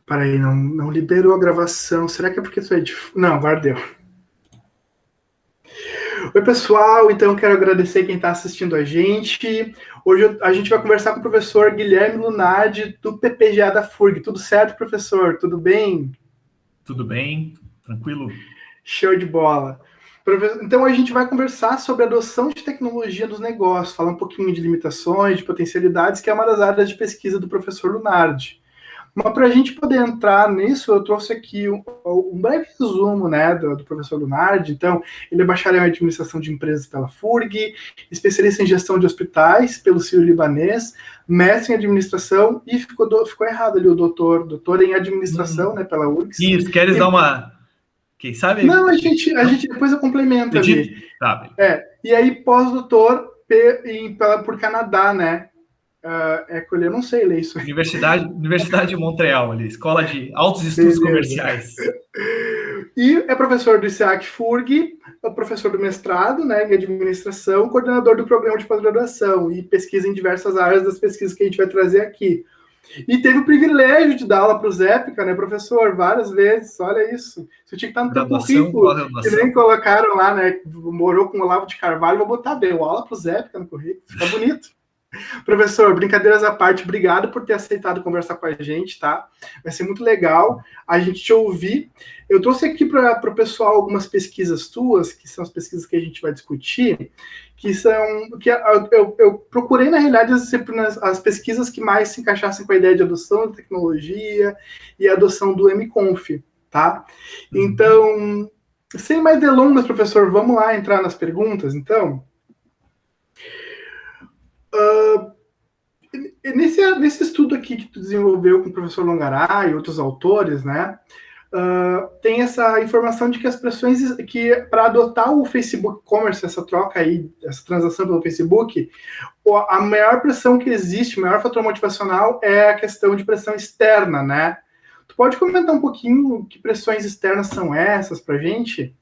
Peraí, não liberou a gravação. Será que é porque tu é de... Não, agora deu. Oi, pessoal. Então, quero agradecer quem está assistindo a gente. Hoje a gente vai conversar com o professor Guilherme Lunardi, do PPGA da FURG. Tudo certo, professor? Tudo bem? Tudo bem, tranquilo. Show de bola. Então, a gente vai conversar sobre a adoção de tecnologia nos negócios, falar um pouquinho de limitações, de potencialidades, que é uma das áreas de pesquisa do professor Lunardi. Mas para a gente poder entrar nisso, eu trouxe aqui um breve resumo, né, do professor Lunardi. Então, ele é bacharel em administração de empresas pela FURG, especialista em gestão de hospitais pelo Sírio-Libanês, mestre em administração e ficou errado ali o doutor em administração, né, pela URGS. Isso, queres dar uma... Quem sabe? Não, a gente depois eu complemento ali. Tá, E aí pós-doutor por Canadá, né? Eu não sei ler isso. Universidade de Montreal, ali, Escola de Altos Estudos Comerciais. E é professor do ISEAC FURG, é professor do mestrado, né, em administração, coordenador do programa de pós-graduação e pesquisa em diversas áreas das pesquisas que a gente vai trazer aqui. E teve o privilégio de dar aula para o Zépica, né, professor, várias vezes, olha isso. Isso tinha que estar no teu currículo, que nem colocaram lá, né, morou com o Olavo de Carvalho, vou botar bem, aula para o Zépica no currículo, fica bonito. Professor, brincadeiras à parte, obrigado por ter aceitado conversar com a gente, tá? Vai ser muito legal a gente te ouvir. Eu trouxe aqui para o pessoal algumas pesquisas tuas, que são as pesquisas que a gente vai discutir, eu procurei, na realidade, as pesquisas que mais se encaixassem com a ideia de adoção da tecnologia e a adoção do MConf, tá? Então, sem mais delongas, professor, vamos lá entrar nas perguntas, então? Nesse estudo aqui que tu desenvolveu com o professor Longaray e outros autores, né, tem essa informação de que as pressões que para adotar o Facebook Commerce, essa troca aí, essa transação pelo Facebook, a maior pressão que existe, o maior fator motivacional é a questão de pressão externa, né? Tu pode comentar um pouquinho que pressões externas são essas para a gente?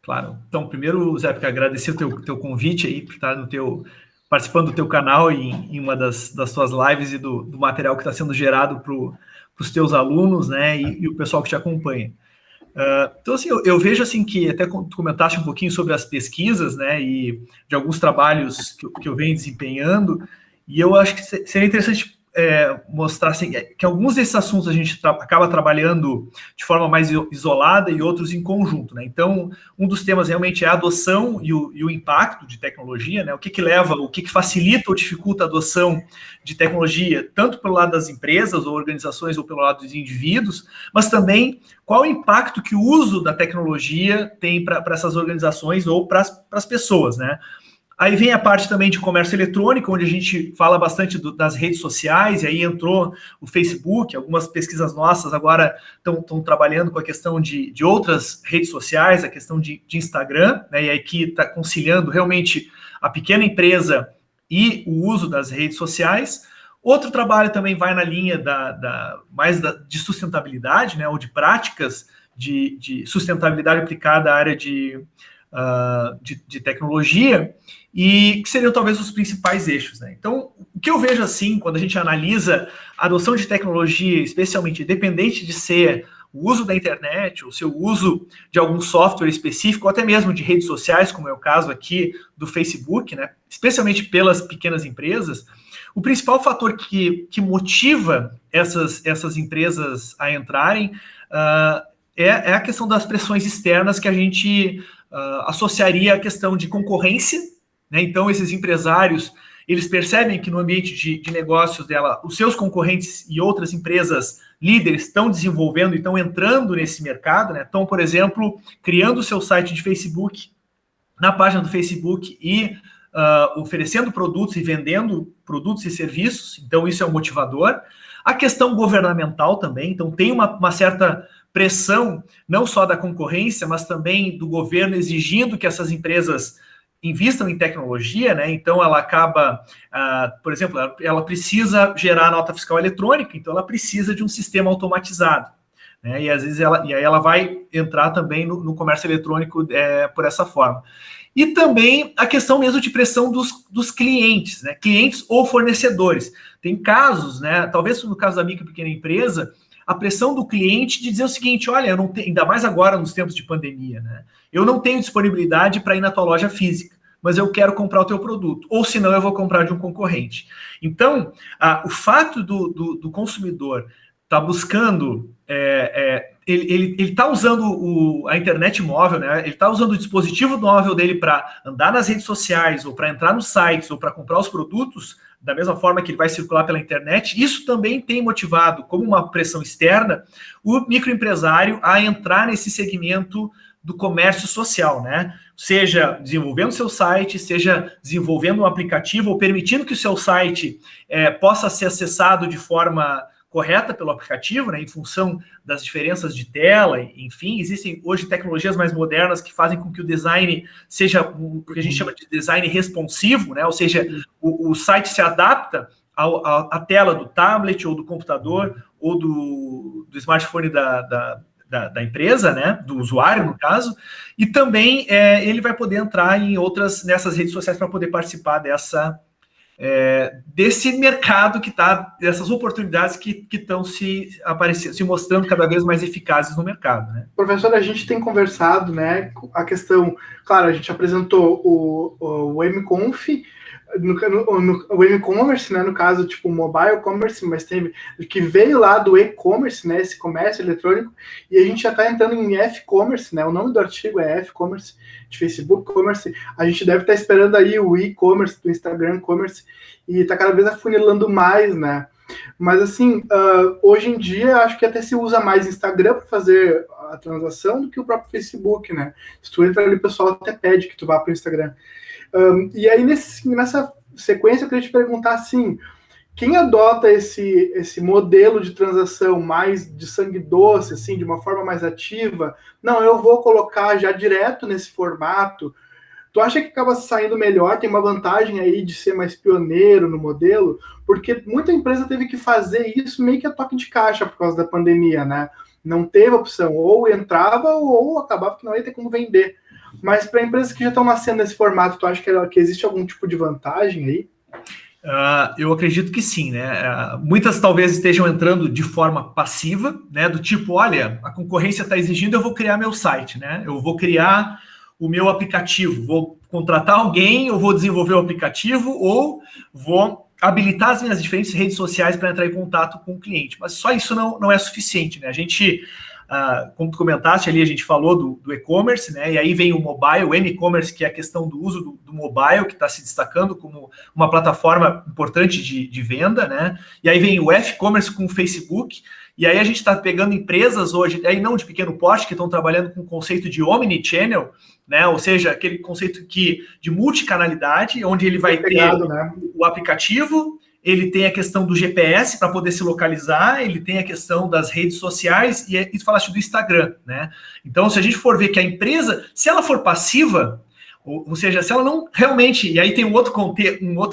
Claro. Então, primeiro, Zé, agradecer o teu convite aí, por estar participando do teu canal em uma das tuas lives e do material que está sendo gerado para os teus alunos, né, e o pessoal que te acompanha. Então, assim, eu vejo assim que até tu comentaste um pouquinho sobre as pesquisas, né, e de alguns trabalhos que eu venho desempenhando, e eu acho que seria interessante mostrar assim, que alguns desses assuntos a gente acaba trabalhando de forma mais isolada e outros em conjunto, né? Então, um dos temas realmente é a adoção e o impacto de tecnologia, né? O que leva, o que facilita ou dificulta a adoção de tecnologia, tanto pelo lado das empresas ou organizações ou pelo lado dos indivíduos, mas também qual o impacto que o uso da tecnologia tem para essas organizações ou para as pessoas, né? Aí vem a parte também de comércio eletrônico, onde a gente fala bastante das redes sociais, e aí entrou o Facebook, algumas pesquisas nossas agora estão trabalhando com a questão de outras redes sociais, a questão de Instagram, né, e aqui está conciliando realmente a pequena empresa e o uso das redes sociais. Outro trabalho também vai na linha de sustentabilidade, né, ou de práticas de sustentabilidade aplicada à área de tecnologia, e que seriam talvez os principais eixos, né? Então, o que eu vejo assim, quando a gente analisa a adoção de tecnologia, especialmente independente de ser o uso da internet, ou seu uso de algum software específico, ou até mesmo de redes sociais, como é o caso aqui do Facebook, né? Especialmente pelas pequenas empresas, o principal fator que motiva essas empresas a entrarem é a questão das pressões externas que a gente associaria à questão de concorrência, né? Então, esses empresários, eles percebem que no ambiente de negócios dela, os seus concorrentes e outras empresas líderes estão desenvolvendo e estão entrando nesse mercado, né? Estão, por exemplo, criando o seu site de Facebook, na página do Facebook e oferecendo produtos e vendendo produtos e serviços, então isso é um motivador. A questão governamental também, então tem uma certa pressão, não só da concorrência, mas também do governo exigindo que essas empresas investam em tecnologia, né? Então ela acaba, por exemplo, ela precisa gerar nota fiscal eletrônica, então ela precisa de um sistema automatizado, né? E às vezes ela vai entrar também no comércio eletrônico por essa forma. E também a questão mesmo de pressão dos clientes, né? Clientes ou fornecedores. Tem casos, né? Talvez no caso da micro e pequena empresa, a pressão do cliente de dizer o seguinte, olha, eu não tenho, ainda mais agora nos tempos de pandemia, né? Eu não tenho disponibilidade para ir na tua loja física, mas eu quero comprar o teu produto, ou senão eu vou comprar de um concorrente. Então, o fato do consumidor estar buscando, ele está usando a internet móvel, né? Ele está usando o dispositivo móvel dele para andar nas redes sociais, ou para entrar nos sites, ou para comprar os produtos, da mesma forma que ele vai circular pela internet. Isso também tem motivado, como uma pressão externa, o microempresário a entrar nesse segmento do comércio social, né? Seja desenvolvendo seu site, seja desenvolvendo um aplicativo, ou permitindo que o seu site possa ser acessado de forma correta pelo aplicativo, né, em função das diferenças de tela, enfim, existem hoje tecnologias mais modernas que fazem com que o design seja o que a gente chama de design responsivo, né, ou seja, o site se adapta à tela do tablet ou do computador ou do smartphone da empresa, né, do usuário, no caso, e também ele vai poder entrar nessas redes sociais para poder participar desse mercado que está, dessas oportunidades que estão se mostrando cada vez mais eficazes no mercado, né? Professor, a gente tem conversado, né, a questão, claro, a gente apresentou o mConf, o e-commerce, né, no caso, tipo, mobile commerce, mas tem que veio lá do e-commerce, né, esse comércio eletrônico, e a gente já está entrando em F-commerce, né, o nome do artigo é F-commerce, de Facebook commerce, a gente deve estar esperando aí o e-commerce, do Instagram commerce, e está cada vez afunilando mais, né, mas assim, hoje em dia, acho que até se usa mais Instagram para fazer a transação do que o próprio Facebook, né, se tu entra ali, o pessoal até pede que tu vá para o Instagram. E aí, nessa sequência, eu queria te perguntar assim, quem adota esse modelo de transação mais de sangue doce, assim, de uma forma mais ativa, não, eu vou colocar já direto nesse formato, tu acha que acaba saindo melhor, tem uma vantagem aí de ser mais pioneiro no modelo? Porque muita empresa teve que fazer isso meio que a toque de caixa por causa da pandemia, né? Não teve opção, ou entrava ou acabava que não ia ter como vender. Mas para empresas que já estão nascendo nesse formato, tu acha que existe algum tipo de vantagem aí? Eu acredito que sim, né? Muitas talvez estejam entrando de forma passiva, né? Do tipo, olha, a concorrência está exigindo, eu vou criar meu site, né? Eu vou criar o meu aplicativo, vou contratar alguém, eu vou desenvolver o aplicativo, ou vou habilitar as minhas diferentes redes sociais para entrar em contato com o cliente. Mas só isso não é suficiente, né? A gente, como tu comentaste ali, a gente falou do e-commerce, né? E aí vem o mobile, o m-commerce, que é a questão do uso do mobile, que está se destacando como uma plataforma importante de venda, né? E aí vem o F-commerce com o Facebook. E aí a gente está pegando empresas hoje, aí não de pequeno porte, que estão trabalhando com o conceito de omnichannel, né? Ou seja, aquele conceito de multicanalidade, onde ele vai ter né? O aplicativo, ele tem a questão do GPS para poder se localizar, ele tem a questão das redes sociais, e tu falaste do Instagram, né? Então, se a gente for ver que a empresa, se ela for passiva, ou seja, se ela não realmente... E aí tem um outro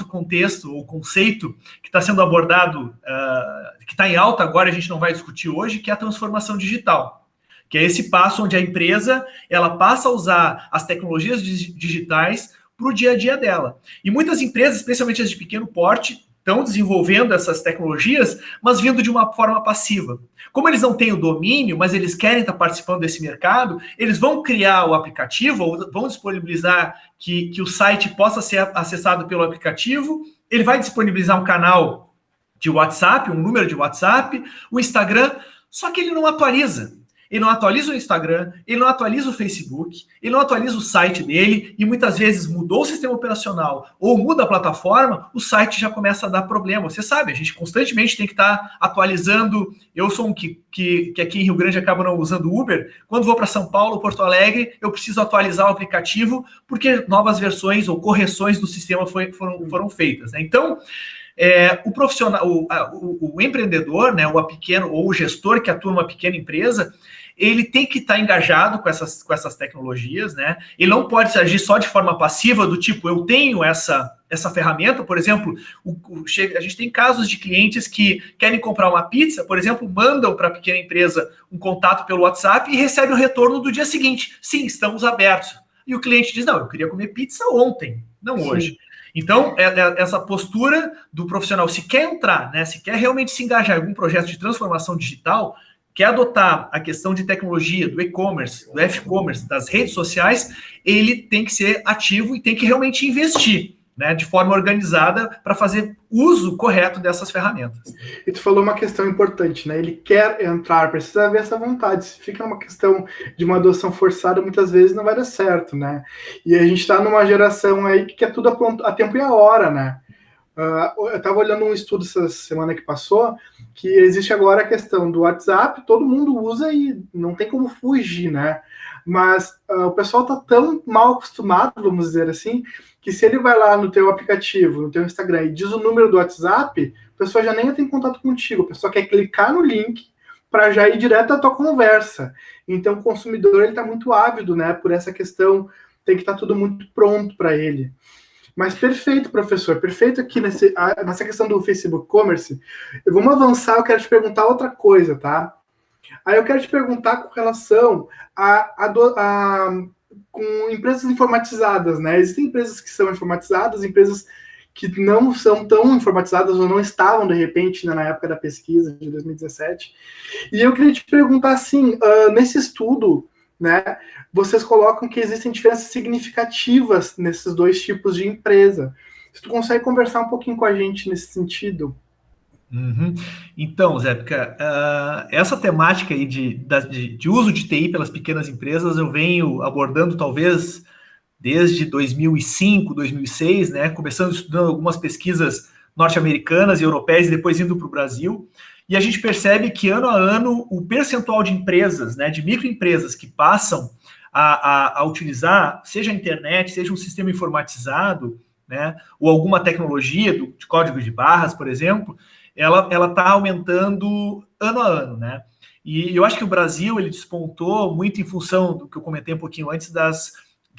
contexto, ou conceito, que está sendo abordado, que está em alta agora, a gente não vai discutir hoje, que é a transformação digital. Que é esse passo onde a empresa ela passa a usar as tecnologias digitais para o dia a dia dela. E muitas empresas, especialmente as de pequeno porte, estão desenvolvendo essas tecnologias, mas vindo de uma forma passiva. Como eles não têm o domínio, mas eles querem estar participando desse mercado, eles vão criar o aplicativo, ou vão disponibilizar que o site possa ser acessado pelo aplicativo, ele vai disponibilizar um canal de WhatsApp, um número de WhatsApp, o Instagram, só que ele não atualiza. Ele não atualiza o Instagram, ele não atualiza o Facebook, ele não atualiza o site dele, e muitas vezes mudou o sistema operacional ou muda a plataforma, o site já começa a dar problema. Você sabe, a gente constantemente tem que estar atualizando. Eu sou um que aqui em Rio Grande acaba não usando Uber. Quando vou para São Paulo, Porto Alegre, eu preciso atualizar o aplicativo porque novas versões ou correções do sistema foram feitas, né? Então, o profissional, o empreendedor, né, ou o gestor que atua numa pequena empresa, ele tem que estar engajado com essas tecnologias, né? Ele não pode agir só de forma passiva, do tipo, eu tenho essa ferramenta, por exemplo, a gente tem casos de clientes que querem comprar uma pizza, por exemplo, mandam para a pequena empresa um contato pelo WhatsApp e recebem o retorno do dia seguinte. Sim, estamos abertos. E o cliente diz, não, eu queria comer pizza ontem, não hoje. Então, essa postura do profissional, se quer entrar, né, se quer realmente se engajar em algum projeto de transformação digital, quer adotar a questão de tecnologia, do e-commerce, do F-commerce, das redes sociais, ele tem que ser ativo e tem que realmente investir, né, de forma organizada para fazer uso correto dessas ferramentas. E tu falou uma questão importante, né? Ele quer entrar, precisa haver essa vontade. Se fica uma questão de uma adoção forçada, muitas vezes não vai dar certo, né? E a gente está numa geração aí que quer tudo a tempo e a hora, né? Eu estava olhando um estudo essa semana que passou, que existe agora a questão do WhatsApp, todo mundo usa e não tem como fugir, né? Mas o pessoal está tão mal acostumado, vamos dizer assim, que se ele vai lá no teu aplicativo, no teu Instagram e diz o número do WhatsApp, a pessoa já nem entra em contato contigo, a pessoa quer clicar no link para já ir direto à tua conversa. Então o consumidor está muito ávido, né? Por essa questão, tem que estar tudo muito pronto para ele. Mas perfeito, professor, perfeito aqui nessa questão do Facebook Commerce. Vamos avançar, eu quero te perguntar outra coisa, tá? Aí eu quero te perguntar com relação com empresas informatizadas, né? Existem empresas que são informatizadas, empresas que não são tão informatizadas ou não estavam, de repente, né, na época da pesquisa de 2017. E eu queria te perguntar, assim, nesse estudo, né, vocês colocam que existem diferenças significativas nesses dois tipos de empresa. Se tu consegue conversar um pouquinho com a gente nesse sentido? Uhum. Então, Zé, essa temática aí de uso de TI pelas pequenas empresas eu venho abordando talvez desde 2005, 2006, né, começando estudando algumas pesquisas norte-americanas e europeias e depois indo para o Brasil. E a gente percebe que ano a ano o percentual de empresas, né, de microempresas que passam a utilizar, seja a internet, seja um sistema informatizado, né, ou alguma tecnologia de código de barras, por exemplo, ela está aumentando ano a ano, né? E eu acho que o Brasil ele despontou muito em função do que eu comentei um pouquinho antes da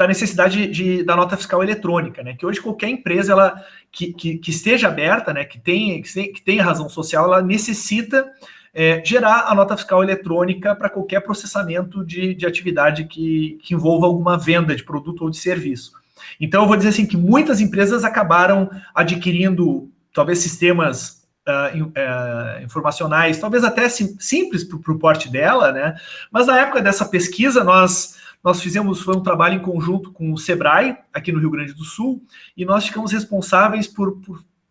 necessidade da nota fiscal eletrônica, né? Que hoje qualquer empresa que esteja aberta, né? Que tenha razão social, ela necessita gerar a nota fiscal eletrônica para qualquer processamento de atividade que envolva alguma venda de produto ou de serviço. Então, eu vou dizer assim que muitas empresas acabaram adquirindo talvez sistemas informacionais, talvez até simples para o porte dela, né? Mas na época dessa pesquisa, nós fizemos, foi um trabalho em conjunto com o Sebrae, aqui no Rio Grande do Sul, e nós ficamos responsáveis por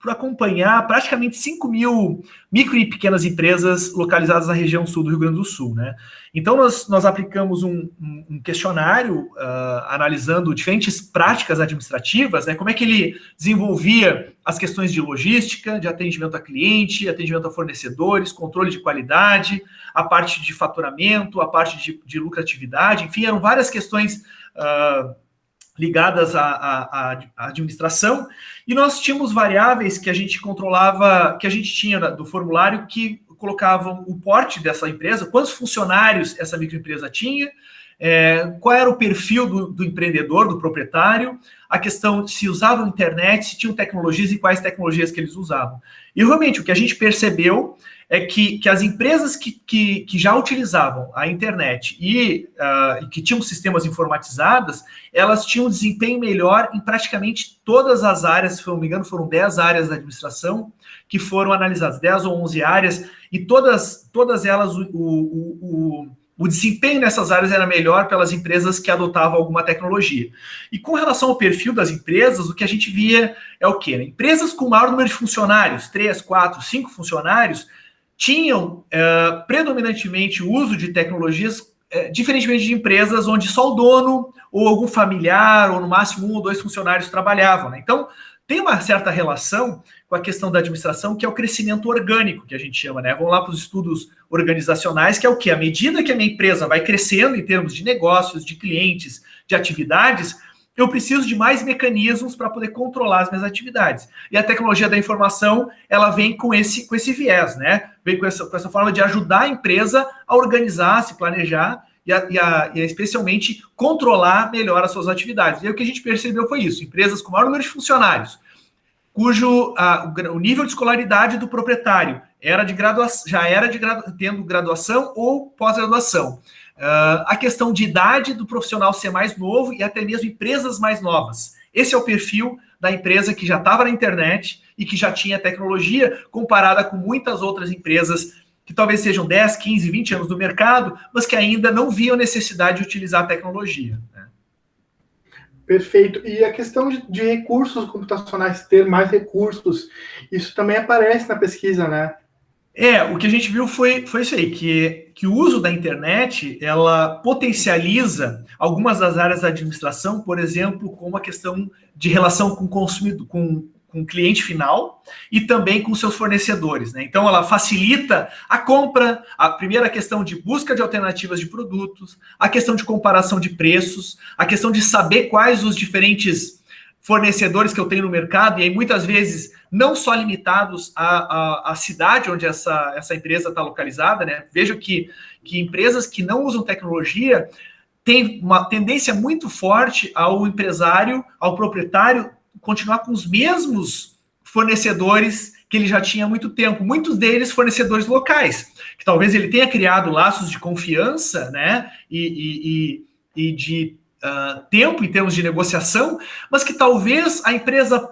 acompanhar praticamente 5 mil micro e pequenas empresas localizadas na região sul do Rio Grande do Sul, né? Então, nós aplicamos um questionário analisando diferentes práticas administrativas, né? Como é que ele desenvolvia as questões de logística, de atendimento a cliente, atendimento a fornecedores, controle de qualidade, a parte de faturamento, a parte de lucratividade, enfim, eram várias questões ligadas à administração, e nós tínhamos variáveis que a gente controlava, que a gente tinha do formulário, que colocavam o porte dessa empresa, quantos funcionários essa microempresa tinha, qual era o perfil do empreendedor, do proprietário, a questão de se usavam internet, se tinham tecnologias e quais tecnologias que eles usavam. E realmente o que a gente percebeu é que as empresas que já utilizavam a internet e que tinham sistemas informatizados, elas tinham um desempenho melhor em praticamente todas as áreas, se não me engano, foram 10 áreas da administração que foram analisadas, 10 ou 11 áreas, e todas elas, o desempenho nessas áreas era melhor pelas empresas que adotavam alguma tecnologia. E com relação ao perfil das empresas, o que a gente via é o quê? Empresas com maior número de funcionários, 3, 4, 5 funcionários, tinham predominantemente o uso de tecnologias, diferentemente de empresas onde só o dono ou algum familiar, ou no máximo 1 ou 2 funcionários trabalhavam, né? Então, tem uma certa relação com a questão da administração, que é o crescimento orgânico, que a gente chama, né? Vamos lá para os estudos organizacionais, que é o quê? À medida que a minha empresa vai crescendo em termos de negócios, de clientes, de atividades, eu preciso de mais mecanismos para poder controlar as minhas atividades. E a tecnologia da informação, ela vem com esse viés, né? Vem com essa forma de ajudar a empresa a organizar, se planejar e especialmente controlar melhor as suas atividades. E aí, o que a gente percebeu foi isso: empresas com maior número de funcionários, cujo o nível de escolaridade do proprietário tendo graduação ou pós-graduação. A questão de idade do profissional ser mais novo e até mesmo empresas mais novas. Esse é o perfil da empresa que já estava na internet e que já tinha tecnologia, comparada com muitas outras empresas que talvez sejam 10, 15, 20 anos no mercado, mas que ainda não viam necessidade de utilizar a tecnologia, né? Perfeito. E a questão de recursos computacionais, ter mais recursos, isso também aparece na pesquisa, né? O que a gente viu foi isso aí, que o uso da internet, ela potencializa algumas das áreas da administração, por exemplo, como a questão de relação com o consumidor, com o cliente final e também com seus fornecedores, né? Então, ela facilita a compra, a primeira questão de busca de alternativas de produtos, a questão de comparação de preços, a questão de saber quais os diferentes fornecedores que eu tenho no mercado, e aí muitas vezes não só limitados à cidade onde essa empresa está localizada, né? Vejo que empresas que não usam tecnologia têm uma tendência muito forte ao empresário, ao proprietário, continuar com os mesmos fornecedores que ele já tinha há muito tempo, muitos deles fornecedores locais, que talvez ele tenha criado laços de confiança, né, e de tempo em termos de negociação, mas que talvez a empresa,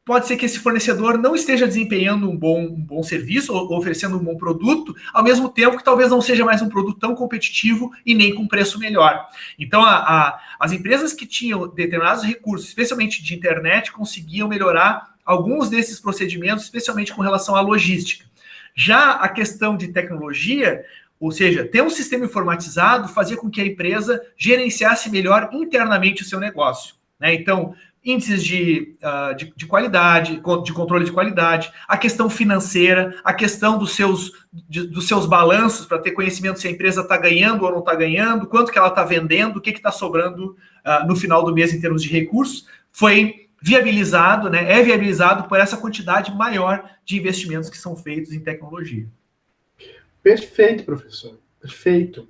pode ser que esse fornecedor não esteja desempenhando um bom serviço ou oferecendo um bom produto, ao mesmo tempo que talvez não seja mais um produto tão competitivo e nem com preço melhor. Então, as empresas que tinham determinados recursos, especialmente de internet, conseguiam melhorar alguns desses procedimentos, especialmente com relação à logística. Já a questão de tecnologia, ou seja, ter um sistema informatizado fazia com que a empresa gerenciasse melhor internamente o seu negócio, né? Então, índices de qualidade, de controle de qualidade, a questão financeira, a questão dos seus balanços, para ter conhecimento se a empresa está ganhando ou não está ganhando, quanto que ela está vendendo, o que está sobrando no final do mês em termos de recursos, foi viabilizado, né? É viabilizado por essa quantidade maior de investimentos que são feitos em tecnologia. Perfeito, professor. Perfeito.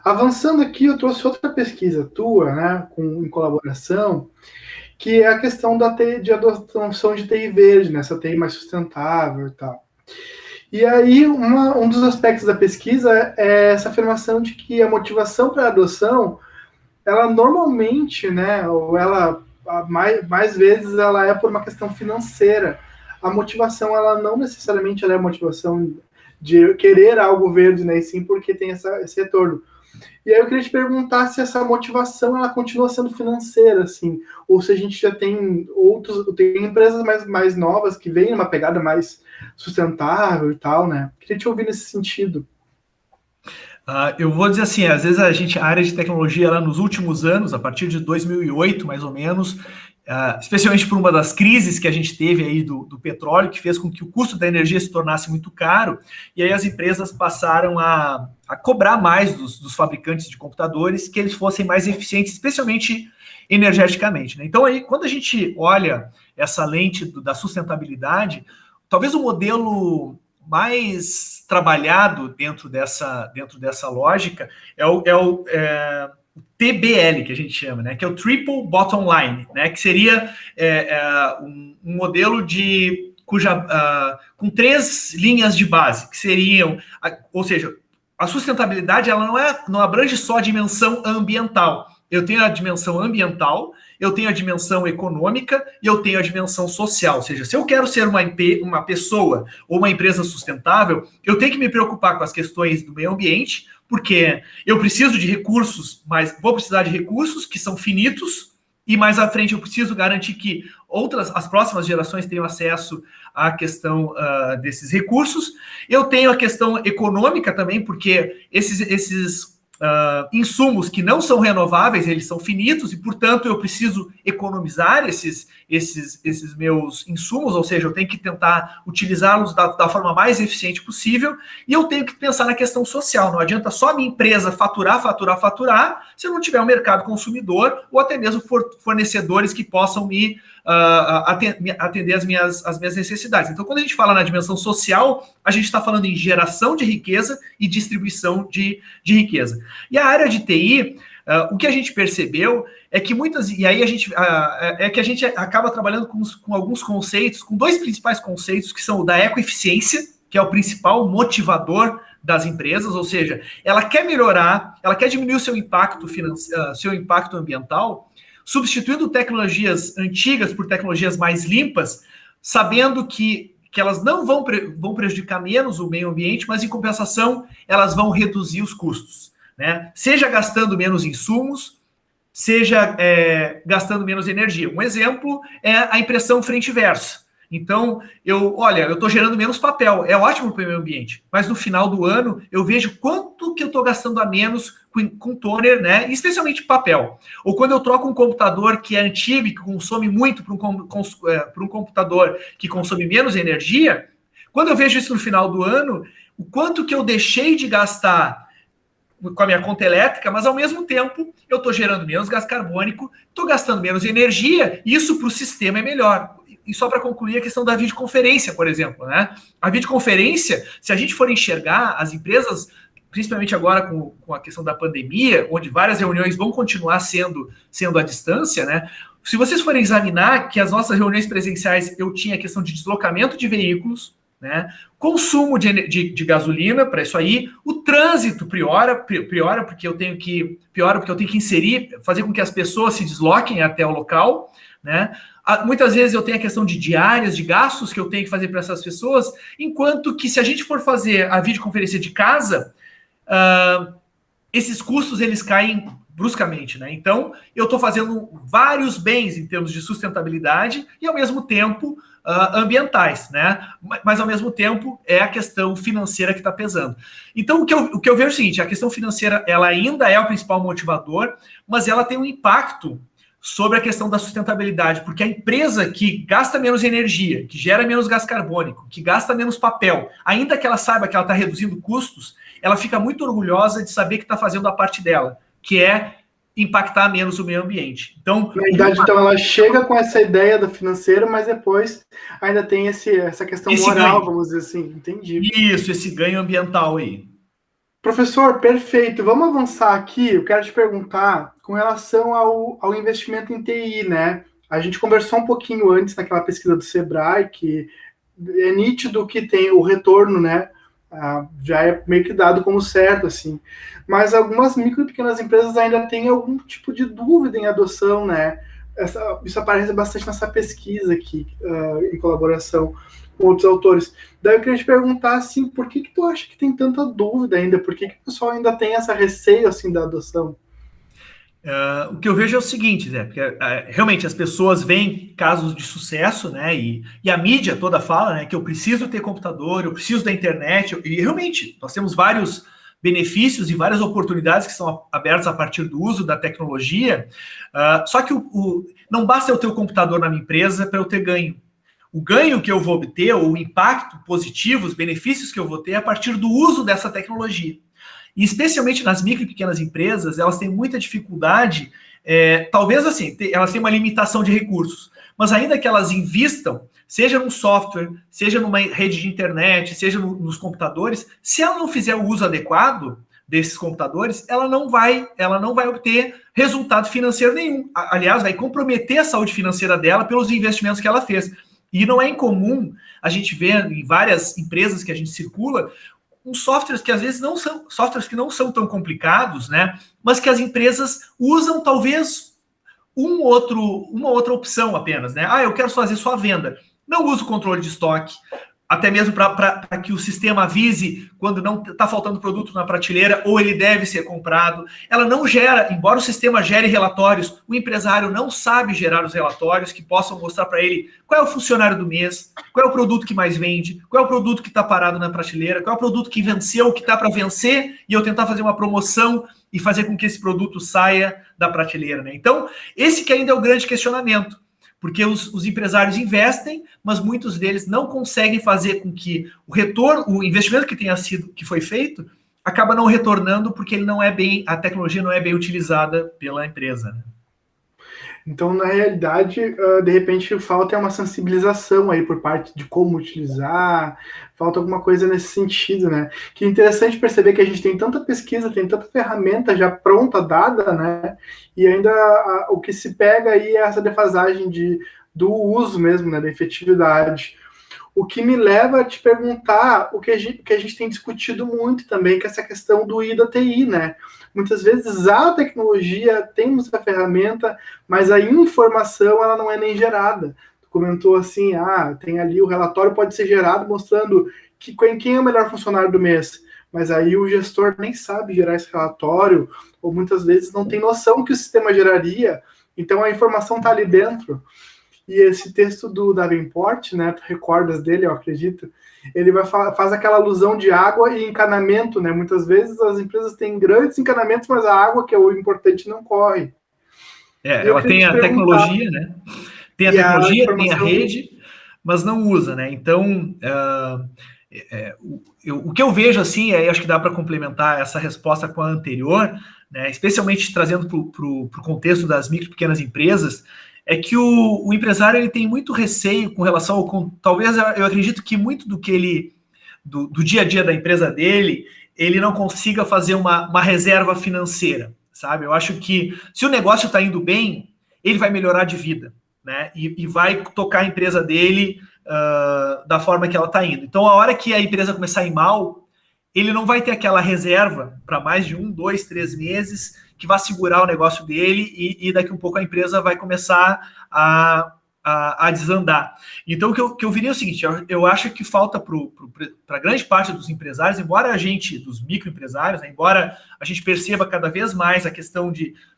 Avançando aqui, eu trouxe outra pesquisa tua, né, em colaboração, que é a questão de adoção de TI verde, né, essa TI mais sustentável e tal. E aí, um dos aspectos da pesquisa é essa afirmação de que a motivação para a adoção, ela normalmente, né, ou ela, mais vezes, ela é por uma questão financeira. A motivação, ela não necessariamente ela é a motivação de querer algo verde, né, e sim porque tem esse retorno. E aí eu queria te perguntar se essa motivação ela continua sendo financeira, assim, ou se a gente já tem tem empresas mais novas que vêm numa pegada mais sustentável e tal, né? Queria te ouvir nesse sentido. Eu vou dizer assim, às vezes a área de tecnologia, ela, nos últimos anos, a partir de 2008, mais ou menos, especialmente por uma das crises que a gente teve aí do petróleo, que fez com que o custo da energia se tornasse muito caro, e aí as empresas passaram a cobrar mais dos fabricantes de computadores que eles fossem mais eficientes, especialmente energeticamente, né? Então, aí, quando a gente olha essa lente da sustentabilidade, talvez o modelo mais trabalhado dentro dessa lógica é o TBL, que a gente chama, né, que é o Triple Bottom Line, né, que seria um modelo com 3 linhas de base, que seriam, ou seja, a sustentabilidade ela não abrange só a dimensão ambiental. Eu tenho a dimensão ambiental, eu tenho a dimensão econômica e eu tenho a dimensão social. Ou seja, se eu quero ser uma pessoa ou uma empresa sustentável, eu tenho que me preocupar com as questões do meio ambiente, porque eu preciso de recursos, mas vou precisar de recursos que são finitos, e mais à frente eu preciso garantir que as próximas gerações tenham acesso à questão desses recursos. Eu tenho a questão econômica também, porque esses insumos que não são renováveis, eles são finitos, e, portanto, eu preciso economizar esses meus insumos, ou seja, eu tenho que tentar utilizá-los da forma mais eficiente possível, e eu tenho que pensar na questão social. Não adianta só a minha empresa faturar, se eu não tiver um mercado consumidor, ou até mesmo fornecedores que possam me atender as minhas necessidades. Então, quando a gente fala na dimensão social, a gente está falando em geração de riqueza e distribuição de riqueza. E a área de TI, o que a gente percebeu é que a gente acaba trabalhando com alguns conceitos, com 2 principais conceitos, que são o da ecoeficiência, que é o principal motivador das empresas, ou seja, ela quer melhorar, ela quer diminuir o seu impacto financeiro, seu impacto ambiental, substituindo tecnologias antigas por tecnologias mais limpas, sabendo que elas não vão prejudicar menos o meio ambiente, mas em compensação elas vão reduzir os custos, né? Seja gastando menos insumos, seja gastando menos energia. Um exemplo é a impressão frente e verso. Então, eu estou gerando menos papel, é ótimo para o meio ambiente, mas no final do ano eu vejo quanto que eu estou gastando a menos com toner, né? Especialmente papel. Ou quando eu troco um computador que é antigo e que consome muito para um computador que consome menos energia, quando eu vejo isso no final do ano, o quanto que eu deixei de gastar com a minha conta elétrica, mas ao mesmo tempo eu estou gerando menos gás carbônico, estou gastando menos energia, e isso para o sistema é melhor. E só para concluir a questão da videoconferência, por exemplo, né? A videoconferência, se a gente for enxergar as empresas, principalmente agora com a questão da pandemia, onde várias reuniões vão continuar sendo à distância, né? Se vocês forem examinar que as nossas reuniões presenciais eu tinha a questão de deslocamento de veículos, né? Consumo de gasolina para isso aí, o trânsito piora porque eu tenho que inserir, fazer com que as pessoas se desloquem até o local, né? Muitas vezes eu tenho a questão de diárias, de gastos que eu tenho que fazer para essas pessoas, enquanto que se a gente for fazer a videoconferência de casa, esses custos eles caem bruscamente, né? Então, eu estou fazendo vários bens em termos de sustentabilidade e, ao mesmo tempo, ambientais, né? Mas, ao mesmo tempo, é a questão financeira que está pesando. Então, o que eu vejo é o seguinte, a questão financeira, ela ainda é o principal motivador, mas ela tem um impacto sobre a questão da sustentabilidade, porque a empresa que gasta menos energia, que gera menos gás carbônico, que gasta menos papel, ainda que ela saiba que ela está reduzindo custos, ela fica muito orgulhosa de saber que está fazendo a parte dela, que é impactar menos o meio ambiente. Então, na verdade, então ela chega com essa ideia do financeiro, mas depois ainda tem essa questão moral, ganho. Vamos dizer assim, entendi. Isso, esse ganho ambiental aí. Professor, perfeito. Vamos avançar aqui. Eu quero te perguntar com relação ao investimento em TI, né? A gente conversou um pouquinho antes naquela pesquisa do Sebrae, que é nítido que tem o retorno, né? Já é meio que dado como certo, assim. Mas algumas micro e pequenas empresas ainda têm algum tipo de dúvida em adoção, né? Isso aparece bastante nessa pesquisa aqui, em colaboração com outros autores. Daí eu queria te perguntar, assim, por que tu acha que tem tanta dúvida ainda? Por que o pessoal ainda tem essa receio, assim, da adoção? O que eu vejo é o seguinte, Zé, porque realmente as pessoas veem casos de sucesso, né, e a mídia toda fala, né, que eu preciso ter computador, eu preciso da internet, e realmente nós temos vários benefícios e várias oportunidades que são abertas a partir do uso da tecnologia, só que não basta eu ter o computador na minha empresa para eu ter ganho. O ganho que eu vou obter, o impacto positivo, os benefícios que eu vou ter é a partir do uso dessa tecnologia. E especialmente nas micro e pequenas empresas, elas têm muita dificuldade, talvez assim, elas têm uma limitação de recursos, mas ainda que elas invistam, seja num software, seja numa rede de internet, seja nos computadores, se ela não fizer o uso adequado desses computadores, ela não vai obter resultado financeiro nenhum. Aliás, vai comprometer a saúde financeira dela pelos investimentos que ela fez. E não é incomum a gente ver em várias empresas que a gente circula, uns softwares que às vezes não são tão complicados, né? Mas que as empresas usam talvez uma outra opção apenas, né? Eu quero fazer só a venda. Não uso controle de estoque, até mesmo para que o sistema avise quando não está faltando produto na prateleira ou ele deve ser comprado. Ela não gera, embora o sistema gere relatórios, o empresário não sabe gerar os relatórios que possam mostrar para ele qual é o funcionário do mês, qual é o produto que mais vende, qual é o produto que está parado na prateleira, qual é o produto que venceu, que está para vencer, e eu tentar fazer uma promoção e fazer com que esse produto saia da prateleira, né? Então, esse que ainda é o grande questionamento. Porque os empresários investem, mas muitos deles não conseguem fazer com que o retorno, o investimento que foi feito, acaba não retornando porque a tecnologia não é bem utilizada pela empresa, né? Então, na realidade, de repente, falta uma sensibilização aí por parte de como utilizar, falta alguma coisa nesse sentido, né? Que é interessante perceber que a gente tem tanta pesquisa, tem tanta ferramenta já pronta, dada, né? E ainda o que se pega aí é essa defasagem do uso mesmo, né? Da efetividade. O que me leva a te perguntar o que a gente tem discutido muito também, que é essa questão do I da TI, né? Muitas vezes a tecnologia, temos a ferramenta, mas a informação ela não é nem gerada. Tu comentou assim, tem ali o relatório pode ser gerado mostrando quem é o melhor funcionário do mês, mas aí o gestor nem sabe gerar esse relatório, ou muitas vezes não tem noção que o sistema geraria, então a informação está ali dentro. E esse texto do Davenport, né, tu recordas dele, eu acredito, ele faz aquela alusão de água e encanamento, né? Muitas vezes as empresas têm grandes encanamentos, mas a água, que é o importante, não corre. Ela tem a tecnologia, né? Tem a tecnologia, tem a rede, mas não usa, né? Então, o que eu vejo, assim, acho que dá para complementar essa resposta com a anterior, né? Especialmente trazendo para o contexto das micro e pequenas empresas, é que o empresário ele tem muito receio com relação ao... Talvez eu acredito que muito do que ele... Do dia a dia da empresa dele, ele não consiga fazer uma reserva financeira, sabe? Eu acho que se o negócio está indo bem, ele vai melhorar de vida, né? E vai tocar a empresa dele da forma que ela está indo. Então, a hora que a empresa começar a ir mal, ele não vai ter aquela reserva para mais de 1, 2, 3 meses que vai segurar o negócio dele e daqui a um pouco a empresa vai começar a desandar. Então, o que eu viria é o seguinte, eu acho que falta para grande parte dos empresários, embora dos microempresários, né, embora a gente perceba cada vez mais a questão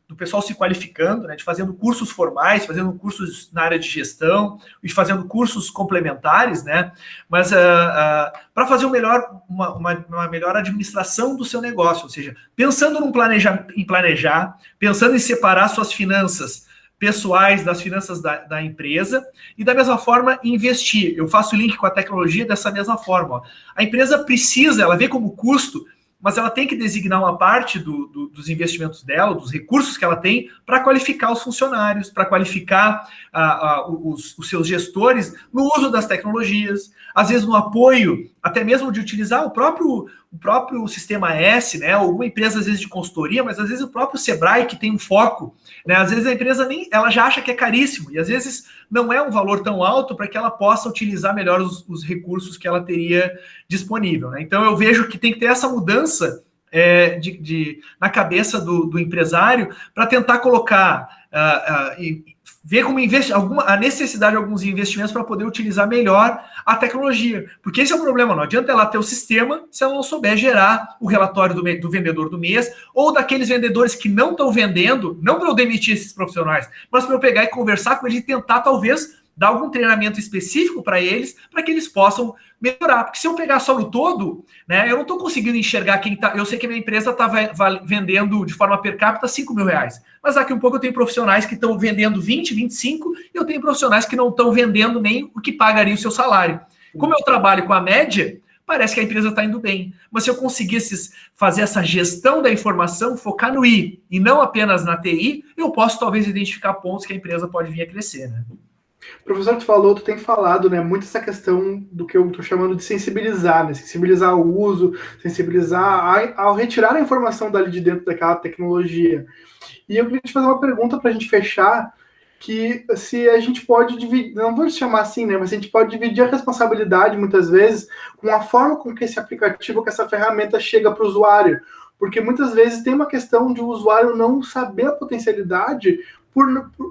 do pessoal se qualificando, né, de fazendo cursos formais, fazendo cursos na área de gestão e fazendo cursos complementares, né, mas para fazer uma melhor administração do seu negócio, ou seja, pensando em planejar, pensando em separar suas finanças pessoais das finanças da empresa e da mesma forma investir. Eu faço o link com a tecnologia dessa mesma forma. Ó. A empresa precisa, ela vê como custo, mas ela tem que designar uma parte dos investimentos dela, dos recursos que ela tem, para qualificar os funcionários, para qualificar os seus gestores no uso das tecnologias, às vezes no apoio, até mesmo de utilizar o próprio Sistema S, né? Alguma empresa, às vezes, de consultoria, mas às vezes o próprio Sebrae, que tem um foco, né? Às vezes a empresa ela já acha que é caríssimo, e às vezes não é um valor tão alto para que ela possa utilizar melhor os recursos que ela teria disponível, né? Então eu vejo que tem que ter essa mudança na cabeça do empresário para tentar colocar ver como a necessidade de alguns investimentos para poder utilizar melhor a tecnologia. Porque esse é o problema, não adianta ela ter o sistema se ela não souber gerar o relatório do vendedor do mês ou daqueles vendedores que não estão vendendo, não para eu demitir esses profissionais, mas para eu pegar e conversar com eles e tentar, talvez, dar algum treinamento específico para eles eles possam melhorar. Porque se eu pegar só no todo, né, eu não estou conseguindo enxergar quem está... Eu sei que a minha empresa está vendendo de forma per capita R$5.000, mas daqui a um pouco eu tenho profissionais que estão vendendo 20, 25, e eu tenho profissionais que não estão vendendo nem o que pagaria o seu salário. Como eu trabalho com a média, parece que a empresa está indo bem. Mas se eu conseguisse fazer essa gestão da informação, focar no I e não apenas na TI, eu posso talvez identificar pontos que a empresa pode vir a crescer, né? Professor, tu tem falado, né, muito essa questão do que eu estou chamando de sensibilizar, né, sensibilizar o uso, sensibilizar ao retirar a informação dali de dentro daquela tecnologia. E eu queria te fazer uma pergunta para a gente fechar, que se a gente pode dividir, não vou chamar assim, né, mas a gente pode dividir a responsabilidade, muitas vezes, com a forma com que esse aplicativo, que essa ferramenta chega para o usuário. Porque muitas vezes tem uma questão de o usuário não saber a potencialidade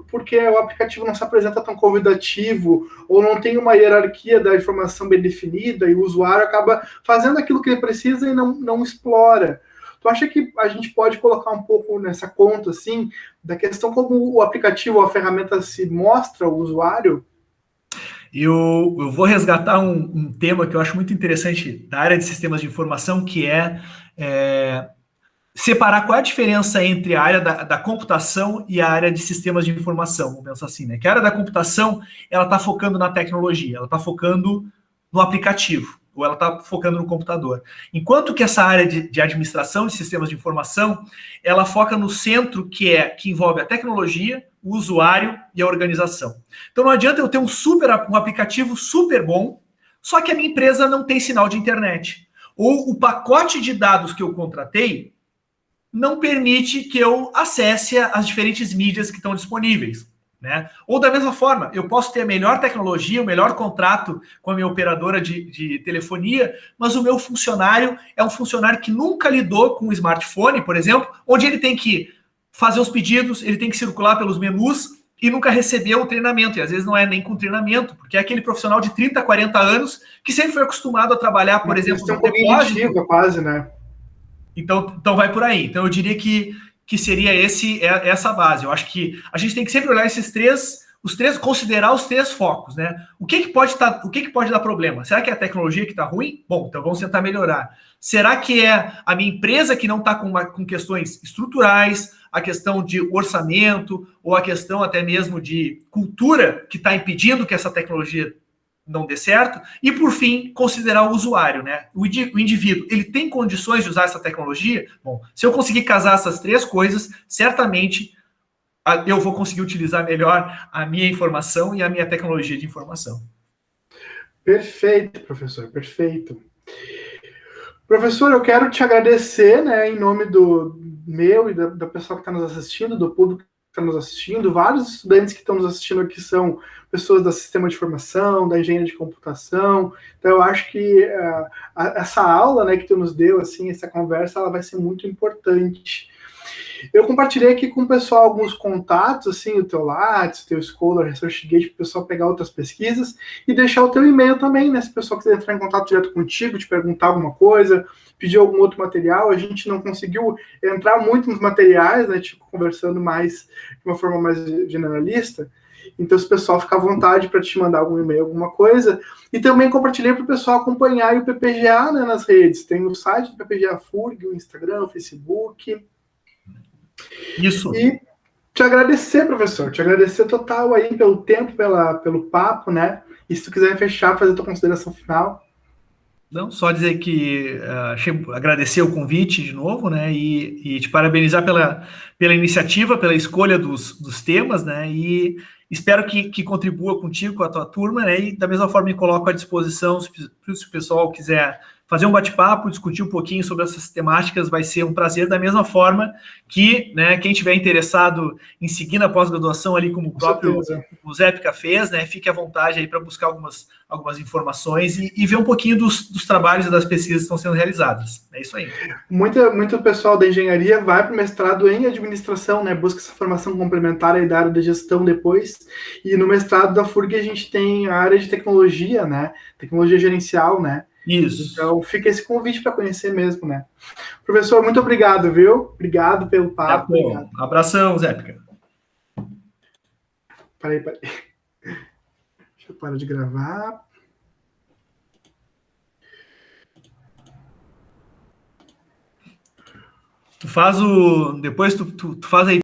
porque o aplicativo não se apresenta tão convidativo ou não tem uma hierarquia da informação bem definida e o usuário acaba fazendo aquilo que ele precisa e não explora. Tu acha que a gente pode colocar um pouco nessa conta, assim, da questão como o aplicativo, a ferramenta se mostra ao usuário? Eu vou resgatar um tema que eu acho muito interessante da área de sistemas de informação, que separar qual é a diferença entre a área da computação e a área de sistemas de informação, vamos pensar assim, né? Que a área da computação, ela está focando na tecnologia, ela está focando no aplicativo, ou ela está focando no computador. Enquanto que essa área de administração de sistemas de informação, ela foca no centro que envolve a tecnologia, o usuário e a organização. Então não adianta eu ter um aplicativo super bom, só que a minha empresa não tem sinal de internet. Ou o pacote de dados que eu contratei não permite que eu acesse as diferentes mídias que estão disponíveis. né? Ou da mesma forma, eu posso ter a melhor tecnologia, o melhor contrato com a minha operadora de telefonia, mas o meu funcionário é um funcionário que nunca lidou com o smartphone, por exemplo, onde ele tem que fazer os pedidos, ele tem que circular pelos menus e nunca recebeu o treinamento. E às vezes não é nem com treinamento, porque é aquele profissional de 30, 40 anos que sempre foi acostumado a trabalhar, por exemplo, no depósito. Quase, né? Então vai por aí. Então eu diria que seria essa base. Eu acho que a gente tem que sempre olhar considerar os três focos, né? O que pode dar problema? Será que é a tecnologia que está ruim? Bom, então vamos tentar melhorar. Será que é a minha empresa que não está com questões estruturais, a questão de orçamento, ou a questão até mesmo de cultura que está impedindo que essa tecnologia não dê certo? E, por fim, considerar o usuário, né? O indivíduo, ele tem condições de usar essa tecnologia? Bom, se eu conseguir casar essas três coisas, certamente eu vou conseguir utilizar melhor a minha informação e a minha tecnologia de informação. Perfeito, professor, perfeito. Professor, eu quero te agradecer, né, em nome do meu e da pessoa que está nos assistindo, do público que está nos assistindo. Vários estudantes que estão nos assistindo aqui são pessoas do sistema de informação, da engenharia de computação. Então, eu acho que essa aula, né, que tu nos deu, assim, essa conversa, ela vai ser muito importante. Eu compartilhei aqui com o pessoal alguns contatos, assim, o teu Lattes, o teu Scholar, ResearchGate, para o pessoal pegar outras pesquisas e deixar o teu e-mail também, né? Se o pessoal quiser entrar em contato direto contigo, te perguntar alguma coisa, pedir algum outro material. A gente não conseguiu entrar muito nos materiais, né? Tipo, conversando mais de uma forma mais generalista. Então, se o pessoal ficar à vontade para te mandar algum e-mail, alguma coisa. E também compartilhei para o pessoal acompanhar o PPGA, né, nas redes. Tem o site do PPGA FURG, o Instagram, o Facebook. Isso. E te agradecer, professor. Te agradecer total aí pelo tempo, pelo papo, né? E se tu quiser fechar, fazer a tua consideração final. Não, só dizer que agradecer o convite de novo, né? E te parabenizar pela iniciativa, pela escolha dos temas, né? E espero que contribua contigo, com a tua turma, né? E da mesma forma me coloco à disposição, se o pessoal quiser fazer um bate-papo, discutir um pouquinho sobre essas temáticas, vai ser um prazer, da mesma forma que, né, quem tiver interessado em seguir na pós-graduação ali, como o próprio o Zépica fez, né, fique à vontade aí para buscar algumas informações e ver um pouquinho dos trabalhos e das pesquisas que estão sendo realizadas. É isso aí. Muito pessoal da engenharia vai para o mestrado em administração, né, busca essa formação complementar aí da área da gestão depois, e no mestrado da FURG a gente tem a área de tecnologia, né, tecnologia gerencial, né. Isso. Então, fica esse convite para conhecer mesmo, né? Professor, muito obrigado, viu? Obrigado pelo papo. Obrigado. Abração, Zépica. Peraí. Deixa eu parar de gravar. Depois tu faz aí